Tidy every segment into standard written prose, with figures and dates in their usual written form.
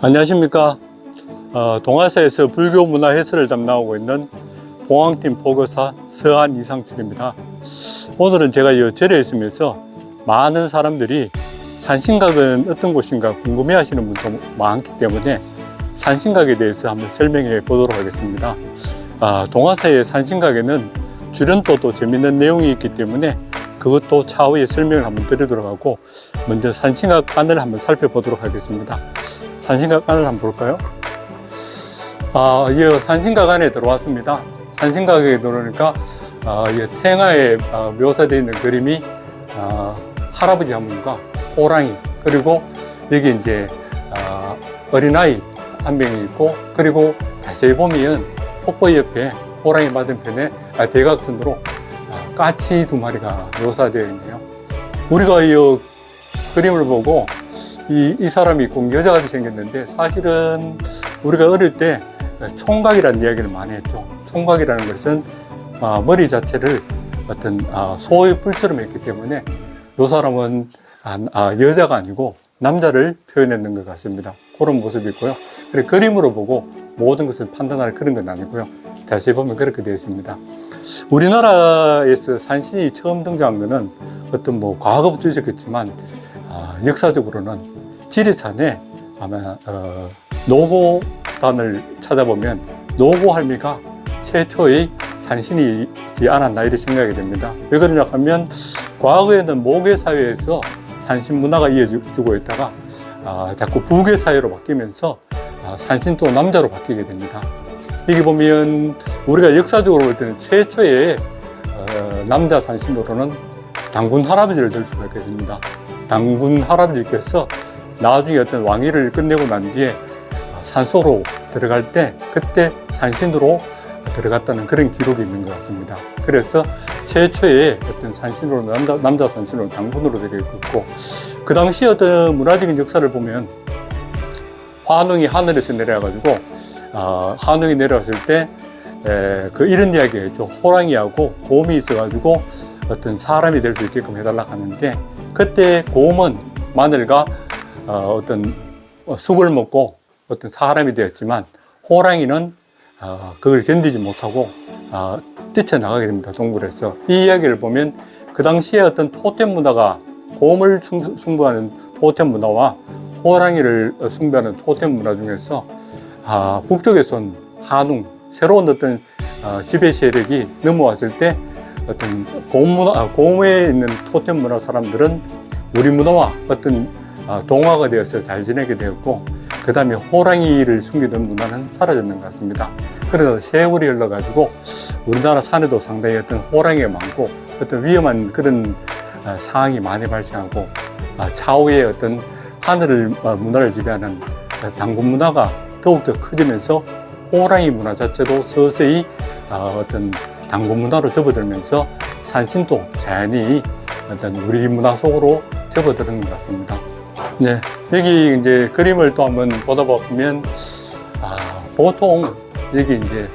안녕하십니까. 동아시아에서 불교 문화 해설을 담당하고 있는 봉황팀 포교사 서한 이상철입니다. 오늘은 제가 이 절에 있으면서 많은 사람들이 산신각은 어떤 곳인가 궁금해 하시는 분도 많기 때문에 산신각에 대해서 한번 설명해 보도록 하겠습니다. 동아시아의 산신각에는 주련도도 재밌는 내용이 있기 때문에 그것도 차후에 설명을 한번 드리도록 하고, 먼저 산신각 안을 한번 살펴보도록 하겠습니다. 산신각 안을 한번 볼까요? 이 산신각 안에 들어왔습니다. 산신각에 들어오니까 이 탱화에 묘사되어 있는 그림이 할아버지 한 분과 호랑이, 그리고 여기 이제 어린아이 한 명이 있고, 그리고 자세히 보면 폭포 옆에 호랑이 맞은편에 대각선으로 까치 두 마리가 묘사되어 있네요. 우리가 이 그림을 보고 이 사람이 꼭 여자같이 생겼는데, 사실은 우리가 어릴 때 총각이라는 이야기를 많이 했죠. 총각이라는 것은 머리 자체를 어떤 소의 뿔처럼 했기 때문에 이 사람은 여자가 아니고 남자를 표현했는 것 같습니다. 그런 모습이 있고요. 그리고 그림으로 보고 모든 것을 판단할 그런 건 아니고요. 자세히 보면 그렇게 되어 있습니다. 우리나라에서 산신이 처음 등장한 것은 어떤 과거부터 있었겠지만 역사적으로는 지리산에 아마 노고단을 찾아보면 노고 할미가 최초의 산신이지 않았나 이렇게 생각이 됩니다. 왜 그러냐 하면 과거에는 모계 사회에서 산신 문화가 이어지고 있다가 자꾸 부계 사회로 바뀌면서 산신도 남자로 바뀌게 됩니다. 여기 보면 우리가 역사적으로 볼 때는 최초의 남자 산신으로는 당군 할아버지를 들 수가 있겠습니다. 당군 할아버지께서 나중에 어떤 왕위를 끝내고 난 뒤에 산소로 들어갈 때 그때 산신으로 들어갔다는 그런 기록이 있는 것 같습니다. 그래서 최초의 어떤 산신으로 남자 산신으로 당군으로 되어 있고, 그 당시 어떤 문화적인 역사를 보면 환웅이 하늘에서 내려와가지고 환웅이 내려왔을 때 이런 이야기 했죠. 호랑이하고 곰이 있어가지고 어떤 사람이 될 수 있게끔 해달라고 하는데, 그때 곰은 마늘과 어떤 쑥을 먹고 어떤 사람이 되었지만 호랑이는 그걸 견디지 못하고 뛰쳐나가게 됩니다. 동굴에서. 이 이야기를 보면 그 당시에 어떤 토템 문화가 곰을 숭배하는 토템 문화와 호랑이를 숭배하는 토템 문화 중에서 북쪽에선 한웅, 새로운 어떤 지배 세력이 넘어왔을 때 어떤 곰에 있는 토템 문화 사람들은 우리 문화와 어떤 동화가 되어서 잘 지내게 되었고, 그 다음에 호랑이를 숨기던 문화는 사라졌는 것 같습니다. 그러다 세월이 흘러가지고 우리나라 산에도 상당히 어떤 호랑이가 많고 어떤 위험한 그런 상황이 많이 발생하고, 차후에 어떤 하늘을 문화를 지배하는 당군 문화가 더욱더 커지면서 호랑이 문화 자체도 서서히 어떤 당군 문화로 접어들면서 산신도 자연히 어떤 우리 문화 속으로 접어드는 것 같습니다. 네, 여기 이제 그림을 또 한번 보다 보면 보통 여기 이제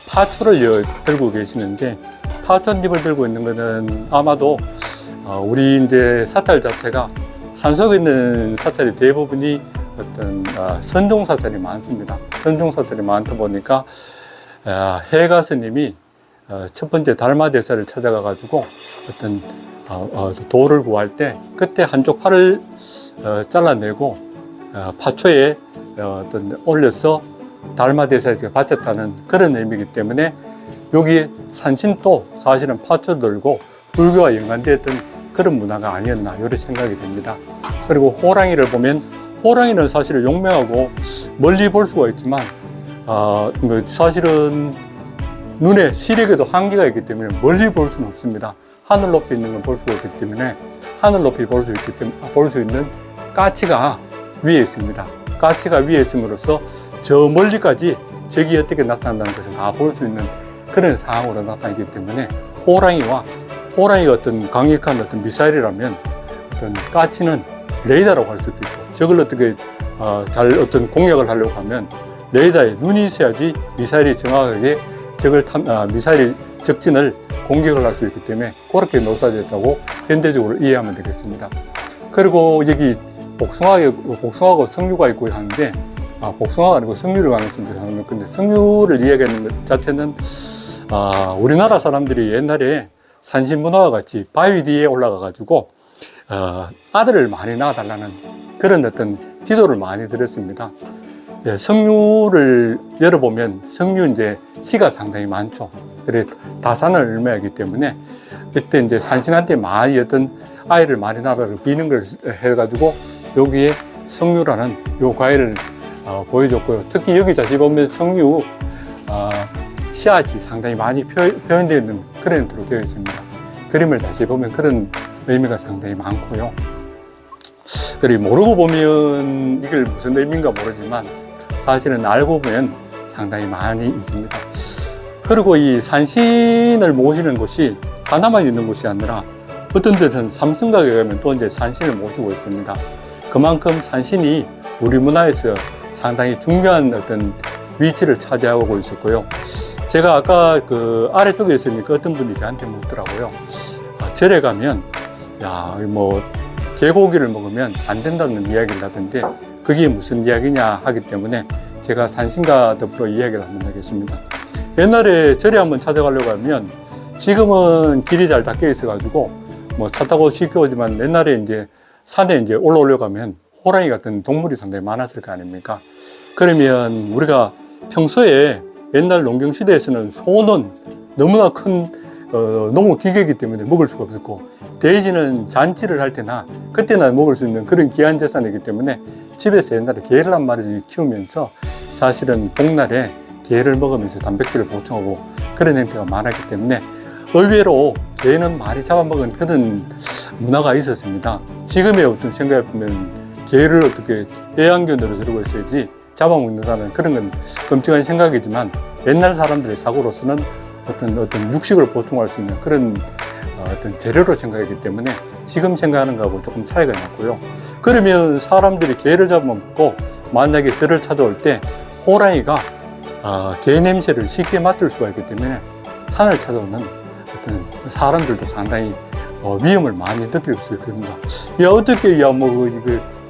파초를 들고 계시는데, 파초잎을 들고 있는 것은 아마도 우리 이제 사찰 자체가 산속에 있는 사찰이 대부분이 어떤 선종 사찰이 많습니다. 선종 사찰이 많다 보니까 해가 스님이 첫 번째 달마대사를 찾아가 가지고 어떤 도를 구할 때 그때 한쪽 팔을 잘라내고 파초에 어떤 올려서 달마대사에서 바쳤다는 그런 의미이기 때문에 여기 산신도 사실은 파초를 들고 불교와 연관되었던 그런 문화가 아니었나 이렇게 생각이 됩니다. 그리고 호랑이를 보면 호랑이는 사실 용맹하고 멀리 볼 수가 있지만 사실은 눈에 시력에도 한계가 있기 때문에 멀리 볼 수는 없습니다. 하늘 높이 있는 건 볼 수가 없기 때문에 하늘 높이 볼 수 있는 까치가 위에 있습니다. 까치가 위에 있음으로써 저 멀리까지 적이 어떻게 나타난다는 것을 다 볼 수 있는 그런 상황으로 나타나기 때문에 호랑이가 어떤 강력한 어떤 미사일이라면 어떤 까치는 레이더라고 할 수 있겠죠. 적을 어떻게 어떤 공략을 하려고 하면 레이더에 눈이 있어야지 미사일이 정확하게 미사일 적진을 공격을 할 수 있기 때문에 그렇게 묘사되었다고 현대적으로 이해하면 되겠습니다. 그리고 여기 복숭아하고 석류가 있고 하는데, 복숭아가 아니고 석류를 말씀드리는 건데, 석류를 이야기하는 것 자체는, 우리나라 사람들이 옛날에 산신문화와 같이 바위 뒤에 올라가가지고, 아들을 많이 낳아달라는 그런 어떤 기도를 많이 드렸습니다. 예, 석류를 열어보면 석류 이제 씨가 상당히 많죠. 그래 다산을 의미하기 때문에 그때 이제 산신한테 많이 어떤 아이를 많이 낳아서 비는 걸 해가지고 여기에 석류라는 요 과일을 보여줬고요. 특히 여기 자세히 보면 석류 씨앗이 상당히 많이 표현되어 있는 그런 형태로 되어 있습니다. 그림을 자세히 보면 그런 의미가 상당히 많고요. 그리고 모르고 보면 이걸 무슨 의미인가 모르지만 사실은 알고 보면 상당히 많이 있습니다. 그리고 이 산신을 모시는 곳이 하나만 있는 곳이 아니라 어떤 데는 삼성각에 가면 또 이제 산신을 모시고 있습니다. 그만큼 산신이 우리 문화에서 상당히 중요한 어떤 위치를 차지하고 있었고요. 제가 아까 그 아래쪽에 있으니까 어떤 분이 저한테 묻더라고요. 절에 가면 개고기를 먹으면 안 된다는 이야기를 하던데 그게 무슨 이야기냐 하기 때문에 제가 산신과 더불어 이야기를 한번 하겠습니다. 옛날에 절에 한번 찾아가려고 하면 지금은 길이 잘 닦여 있어가지고 차 타고 쉽게 오지만 옛날에 이제 산에 이제 올라오려고 하면 호랑이 같은 동물이 상당히 많았을 거 아닙니까? 그러면 우리가 평소에 옛날 농경시대에서는 소는 너무나 큰 농업기계이기 때문에 먹을 수가 없었고 돼지는 잔치를 할 때나 그때나 먹을 수 있는 그런 귀한 재산이기 때문에 집에서 옛날에 개를 한 마리 키우면서 사실은 복날에 개를 먹으면서 단백질을 보충하고 그런 형태가 많았기 때문에 의외로 개는 많이 잡아먹은 그런 문화가 있었습니다. 지금의 어떤 생각해 보면 개를 어떻게 애완견으로 들고 있어야지 잡아먹는다는 그런 건 끔찍한 생각이지만 옛날 사람들의 사고로서는 어떤 육식을 보충할 수 있는 그런 어떤 재료로 생각하기 때문에 지금 생각하는 거하고 조금 차이가 났고요. 그러면 사람들이 개를 잡아먹고 만약에 절을 찾아올 때 호랑이가 개 냄새를 쉽게 맡을 수가 있기 때문에 산을 찾아오는 어떤 사람들도 상당히 위험을 많이 느낄 수 있습니다. 어떻게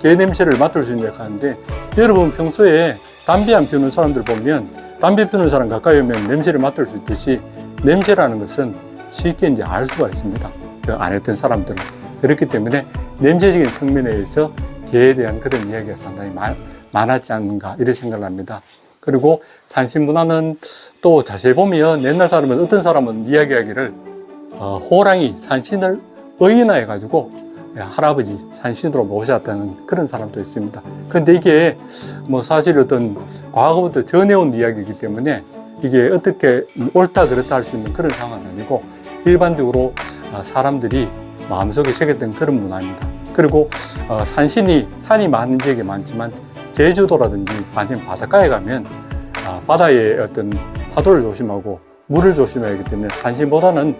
개 냄새를 맡을 수 있냐 하는데 여러분 평소에 담배 안 피우는 사람들 보면 담배 피우는 사람 가까이 오면 냄새를 맡을 수 있듯이 냄새라는 것은 쉽게 이제 알 수가 있습니다. 안 했던 사람들은. 그렇기 때문에 냄새적인 측면에서 개에 대한 그런 이야기가 상당히 많았지 않는가 이런 생각을 합니다. 그리고 산신문화는 또 자세히 보면 옛날 사람은 어떤 사람은 이야기하기를 호랑이 산신을 의인화해 가지고 할아버지 산신으로 모셨다는 그런 사람도 있습니다. 그런데 이게 사실 어떤 과거부터 전해온 이야기이기 때문에 이게 어떻게 옳다 그렇다 할 수 있는 그런 상황은 아니고 일반적으로 사람들이 마음속에 새겼던 그런 문화입니다. 그리고 산이 많은 지역이 많지만 제주도라든지 아니면 바닷가에 가면 바다의 어떤 파도를 조심하고 물을 조심해야 하기 때문에 산신보다는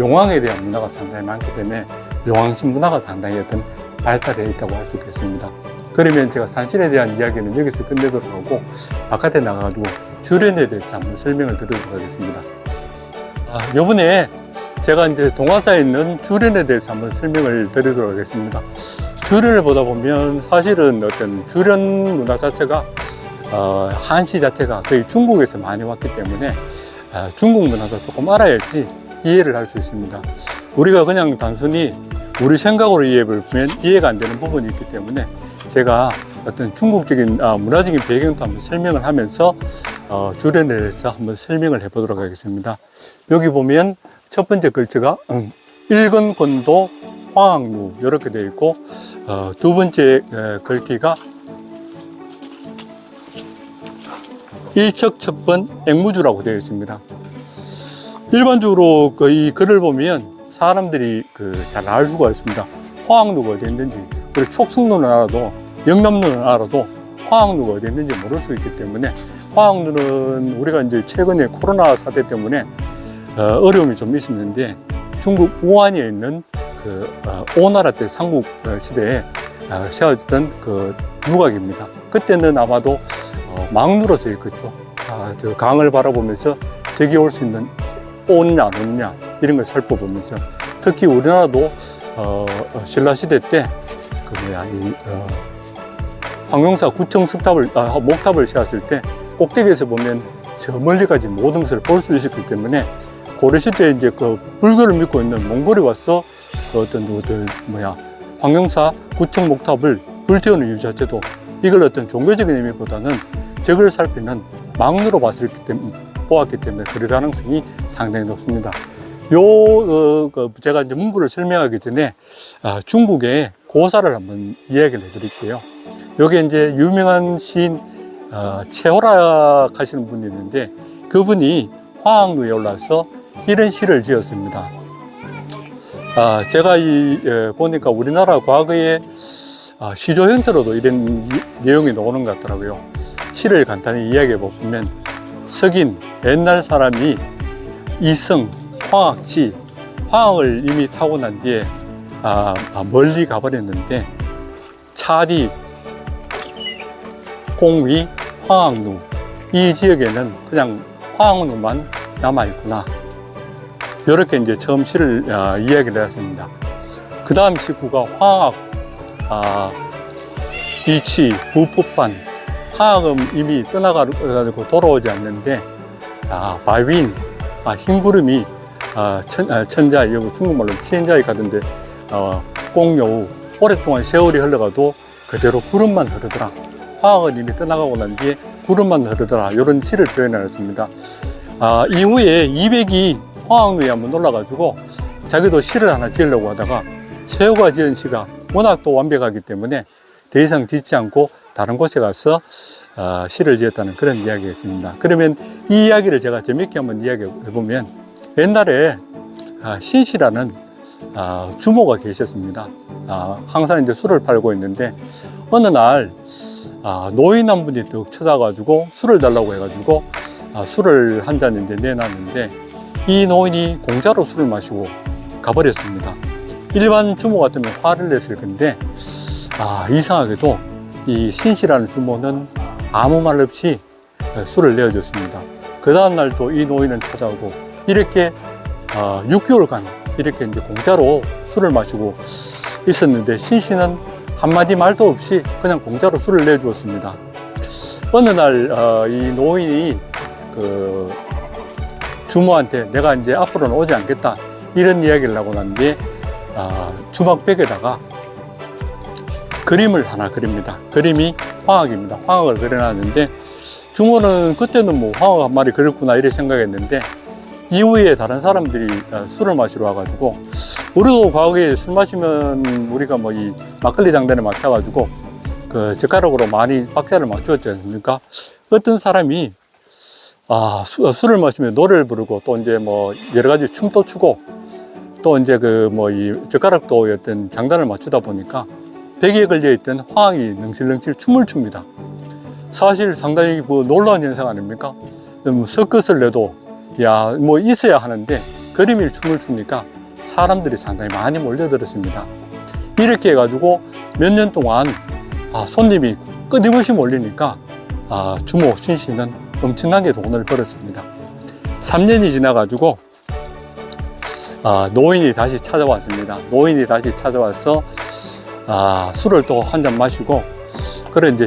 용왕에 대한 문화가 상당히 많기 때문에 용왕신 문화가 상당히 어떤 발달되어 있다고 할 수 있겠습니다. 그러면 제가 산신에 대한 이야기는 여기서 끝내도록 하고 바깥에 나가가지고 주련에 대해서 한번 설명을 드리도록 하겠습니다. 이번에 제가 이제 동화사에 있는 주련에 대해서 한번 설명을 드리도록 하겠습니다. 주련을 보다 보면 사실은 어떤 주련 문화 자체가 한시 자체가 거의 중국에서 많이 왔기 때문에 중국 문화도 조금 알아야지 이해를 할 수 있습니다. 우리가 그냥 단순히 우리 생각으로 이해해보면 이해가 안 되는 부분이 있기 때문에 제가 어떤 중국적인 문화적인 배경도 한번 설명을 하면서 주련에 대해서 한번 설명을 해보도록 하겠습니다. 여기 보면 첫 번째 글자가 일건권도 화학루 이렇게 되어 있고 두 번째 글귀가 일척척번 앵무주라고 되어 있습니다. 일반적으로 이 글을 보면 사람들이 잘 알 수가 있습니다. 화학루가 어디 있는지. 그리고 촉성루는 알아도 영남루는 알아도 화학루가 어디 있는지 모를 수 있기 때문에 화학루는 우리가 이제 최근에 코로나 사태 때문에 어려움이 좀 있었는데 중국 우한에 있는 오나라 때 삼국 시대에 세워졌던 누각입니다. 그때는 아마도 망루로 쓰였겠죠. 저 강을 바라보면서 저기 올 수 있는 오느냐 안 오느냐 이런 걸 살펴보면서 특히 우리나라도 신라시대 때 황룡사 구청 목탑을 세웠을 때 꼭대기에서 보면 저 멀리까지 모든 것을 볼 수 있었기 때문에 고려시대에 이제 그 불교를 믿고 있는 몽골이 와서 황룡사 구청 목탑을 불태우는 이유 자체도 이걸 어떤 종교적인 의미보다는 적을 살피는 망루로 보았기 때문에 그럴 가능성이 상당히 높습니다. 제가 이제 문구를 설명하기 전에 중국의 고사를 한번 이야기를 해드릴게요. 여기 이제 유명한 시인 최호락 하시는 분이 있는데 그분이 화학루에 올라서 이런 시를 지었습니다. 제가 보니까 우리나라 과거에 시조 형태로도 이런 내용이 나오는 것 같더라고요. 시를 간단히 이야기해 보면 석인, 옛날 사람이 이성, 화학치, 화학을 이미 타고 난 뒤에 멀리 가버렸는데 차리, 공위, 화학루 이 지역에는 그냥 화학루만 남아있구나. 이렇게 이제 처음 시를 이야기를 했습니다. 그 다음 시구가 화학, 이치, 부폭반, 화학은 이미 떠나가지고 돌아오지 않는데 바윈, 흰구름이 천자에, 중국말로 티엔자에 가던데 공여우, 오랫동안 세월이 흘러가도 그대로 구름만 흐르더라. 화학은 이미 떠나가고 난 뒤에 구름만 흐르더라. 이런 시를 표현하였습니다. 이후에 200이 화학루에 한번 놀라가지고 자기도 시를 하나 지으려고 하다가 최호가 지은 시가 워낙 또 완벽하기 때문에 더 이상 짓지 않고 다른 곳에 가서 시를 지었다는 그런 이야기가 있습니다. 그러면 이 이야기를 제가 재밌게 한번 이야기해 보면 옛날에 신씨라는 주모가 계셨습니다. 항상 이제 술을 팔고 있는데 어느 날 노인 한 분이 뚝 찾아가지고 술을 달라고 해가지고 술을 한 잔 이제 내놨는데 이 노인이 공짜로 술을 마시고 가버렸습니다. 일반 주모 같으면 화를 냈을 건데 이상하게도 이 신씨라는 주모는 아무 말 없이 술을 내어줬습니다. 그 다음날 또 이 노인은 찾아오고 이렇게 6개월간 이렇게 이제 공짜로 술을 마시고 있었는데 신씨는 한마디 말도 없이 그냥 공짜로 술을 내주었습니다. 어느 날 이 노인이 그 주모한테 내가 이제 앞으로는 오지 않겠다 이런 이야기를 하고 난 뒤에 주막벽에다가 그림을 하나 그립니다. 그림이 화학입니다. 화학을 그려놨는데 주모는 그때는 뭐 화학 한 마리 그렸구나 이렇게 생각했는데 이후에 다른 사람들이 술을 마시러 와가지고 우리도 과거에 술 마시면 우리가 뭐 이 막걸리 장단에 맞춰가지고 그 젓가락으로 많이 박자를 맞추었지 않습니까? 어떤 사람이 술을 마시면 노래를 부르고 또 이제 뭐 여러 가지 춤도 추고 또 이제 그 뭐 이 젓가락도 어떤 장단을 맞추다 보니까 벽에 걸려있던 화학이 능실능실 춤을 춥니다. 사실 상당히 그 놀라운 현상 아닙니까? 서킷을 내도 뭐 있어야 하는데 그림이 춤을 추니까 사람들이 상당히 많이 몰려들었습니다. 이렇게 해가지고 몇 년 동안 손님이 끊임없이 몰리니까 주모 신씨는 엄청나게 돈을 벌었습니다. 3년이 지나가지고 노인이 다시 찾아왔습니다. 노인이 다시 찾아와서 술을 또 한 잔 마시고 그래 이제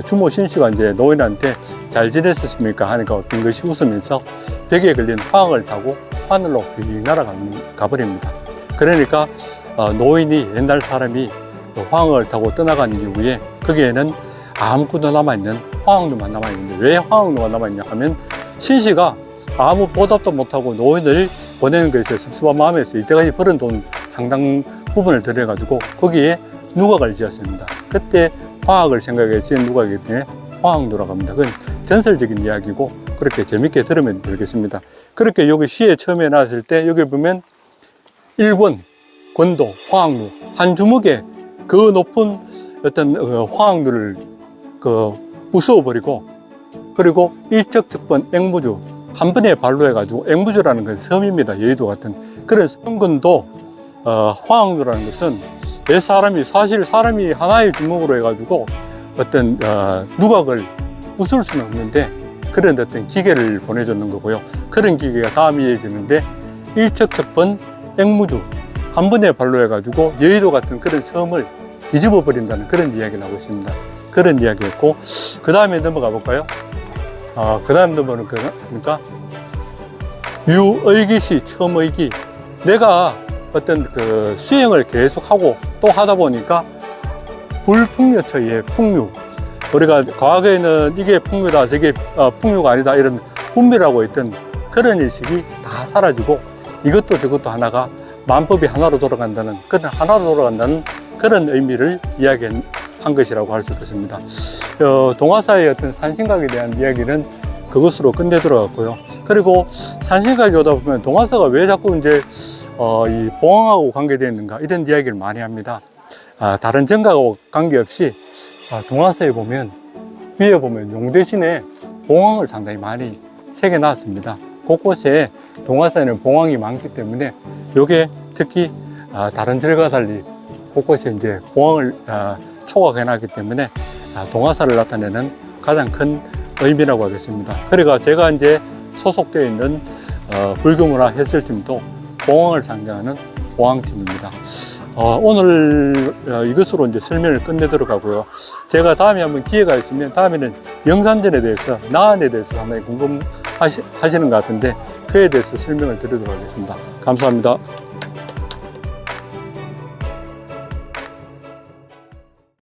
주모 신씨가 이제 노인한테 잘 지냈었습니까 하니까 어떤 것이 웃으면서 벽에 걸린 화학을 타고 하늘로 날아가버립니다. 그러니까 노인이 옛날 사람이 화학을 타고 떠나간 이후에 거기에는 아무것도 남아있는 화학루만 남아있는데 왜 화학루가 남아있냐 하면 신씨가 아무 보답도 못하고 노인을 보내는 것에 섭섭한 마음에서 이때까지 벌은 돈 상당 부분을 들여가지고 거기에 누각을 지었습니다. 그때 화학을 생각해 지은 누각이기 때문에 화학루라고 합니다. 그건 전설적인 이야기고 그렇게 재밌게 들으면 되겠습니다. 그렇게 여기 시에 처음에 나왔을 때 여기 보면 일권, 권도, 화학루 한 주먹에 그 높은 어떤 화학루를 부숴버리고 그리고 일적적번 앵무주 한 번에 발로 해가지고 앵무주라는 건 섬입니다. 여의도 같은 그런 섬근도 화학루라는 것은 사실 사람이 하나의 주먹으로 해가지고 어떤 누각을 부술 수는 없는데 그런 어떤 기계를 보내줬는 거고요. 그런 기계가 다음 이어지는데 일척척번 앵무주 한 번에 발로 해가지고 여의도 같은 그런 섬을 뒤집어 버린다는 그런 이야기를 하고 있습니다. 그런 이야기였고, 그 다음에 넘어가 볼까요? 그 다음 넘어는 그러니까 유의기시, 처음의기. 내가 어떤 그 수행을 계속하고 또 하다 보니까 불풍요처의 풍류. 우리가 과거에는 이게 풍류다, 저게 풍류가 아니다, 이런 분별하고 있던 그런 일식이 다 사라지고 이것도 저것도 하나가 만법이 하나로 돌아간다는, 그런 의미를 이야기한 것이라고 할 수 있겠습니다. 동화사의 어떤 산신각에 대한 이야기는 그것으로 끝내도록 하고요. 그리고 산신각이 오다 보면 동화사가 왜 자꾸 이제 이 봉황하고 관계되어 있는가, 이런 이야기를 많이 합니다. 다른 정각하고 관계없이 동화사에 보면, 위에 보면 용 대신에 봉황을 상당히 많이 새겨 놨습니다. 곳곳에 동화사에는 봉황이 많기 때문에 요게 특히 다른 절과 달리 곳곳에 이제 봉황을 초각해 놨기 때문에 동화사를 나타내는 가장 큰 의미라고 하겠습니다. 그러니까 제가 이제 소속되어 있는 불교문화 해설팀도 봉황을 상징하는 봉황팀입니다. 오늘 이것으로 이제 설명을 끝내도록 하고요. 제가 다음에 한번 기회가 있으면 다음에는 영산전에 대해서, 나안에 대해서 상당히 궁금하시는 것 같은데 그에 대해서 설명을 드리도록 하겠습니다. 감사합니다.